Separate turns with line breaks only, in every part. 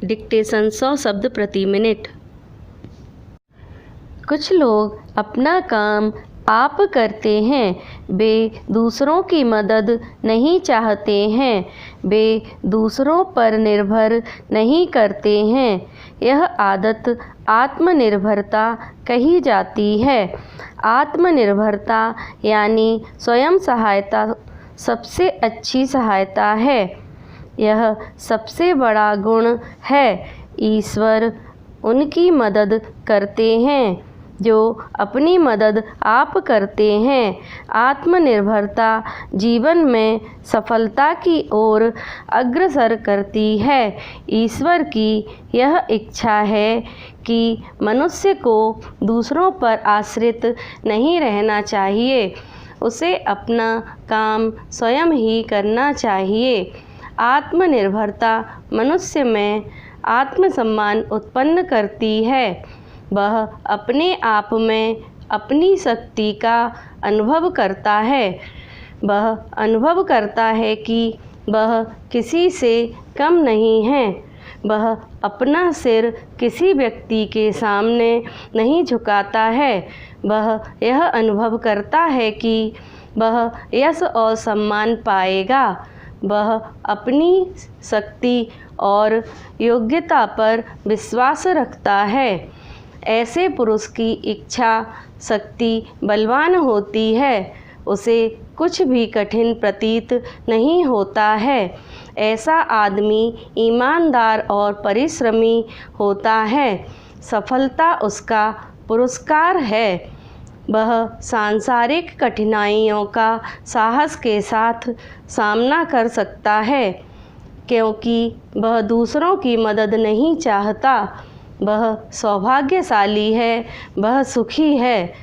Dictation 100 शब्द प्रति minute. कुछ लोग अपना काम आप करते हैं, वे दूसरों की मदद नहीं चाहते हैं, वे दूसरों पर निर्भर नहीं करते हैं। यह आदत आत्मनिर्भरता कही जाती है। आत्मनिर्भरता यानी स्वयं सहायता सबसे अच्छी सहायता है। यह सबसे बड़ा गुण है। ईश्वर उनकी मदद करते हैं जो अपनी मदद आप करते हैं। आत्मनिर्भरता जीवन में सफलता की ओर अग्रसर करती है। ईश्वर की यह इच्छा है कि मनुष्य को दूसरों पर आश्रित नहीं रहना चाहिए, उसे अपना काम स्वयं ही करना चाहिए। आत्मनिर्भरता मनुष्य में आत्मसम्मान उत्पन्न करती है। वह अपने आप में अपनी शक्ति का अनुभव करता है। वह अनुभव करता है कि वह किसी से कम नहीं है। वह अपना सिर किसी व्यक्ति के सामने नहीं झुकाता है। वह यह अनुभव करता है कि वह यश और सम्मान पाएगा। वह अपनी शक्ति और योग्यता पर विश्वास रखता है। ऐसे पुरुष की इच्छा शक्ति बलवान होती है। उसे कुछ भी कठिन प्रतीत नहीं होता है। ऐसा आदमी ईमानदार और परिश्रमी होता है। सफलता उसका पुरस्कार है। वह सांसारिक कठिनाइयों का साहस के साथ सामना कर सकता है, क्योंकि वह दूसरों की मदद नहीं चाहता। वह सौभाग्यशाली है, वह सुखी है।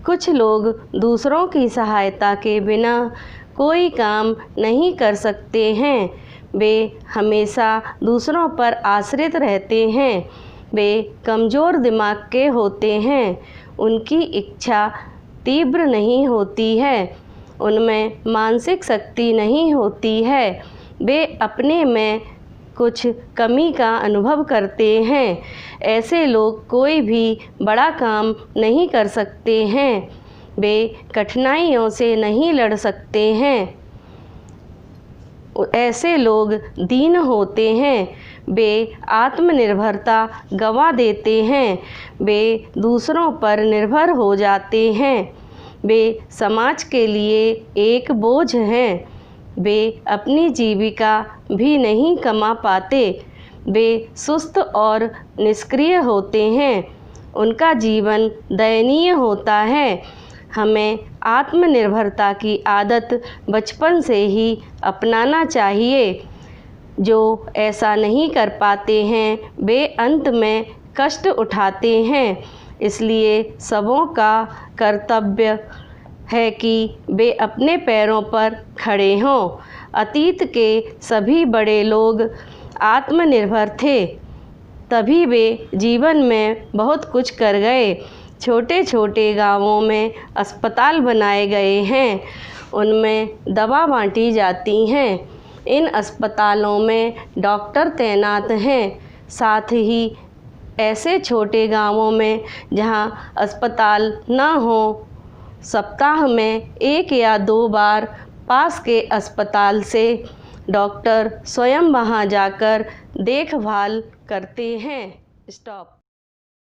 कुछ लोग दूसरों की सहायता के बिना कोई काम नहीं कर सकते हैं। वे हमेशा दूसरों पर आश्रित रहते हैं। वे कमज़ोर दिमाग के होते हैं। उनकी इच्छा तीव्र नहीं होती है। उनमें मानसिक शक्ति नहीं होती है। वे अपने में कुछ कमी का अनुभव करते हैं। ऐसे लोग कोई भी बड़ा काम नहीं कर सकते हैं। वे कठिनाइयों से नहीं लड़ सकते हैं। ऐसे लोग दीन होते हैं। वे आत्मनिर्भरता गंवा देते हैं। वे दूसरों पर निर्भर हो जाते हैं। वे समाज के लिए एक बोझ हैं। वे अपनी जीविका भी नहीं कमा पाते। वे सुस्त और निष्क्रिय होते हैं। उनका जीवन दयनीय होता है। हमें आत्मनिर्भरता की आदत बचपन से ही अपनाना चाहिए। जो ऐसा नहीं कर पाते हैं वे अंत में कष्ट उठाते हैं। इसलिए सबों का कर्तव्य है कि वे अपने पैरों पर खड़े हों। अतीत के सभी बड़े लोग आत्मनिर्भर थे, तभी वे जीवन में बहुत कुछ कर गए। छोटे छोटे गांवों में अस्पताल बनाए गए हैं, उनमें दवा बांटी जाती हैं। इन अस्पतालों में डॉक्टर तैनात हैं। साथ ही ऐसे छोटे गांवों में जहां अस्पताल न हो, सप्ताह में 1 या 2 बार पास के अस्पताल से डॉक्टर स्वयं वहां जाकर देखभाल करते हैं। स्टॉप।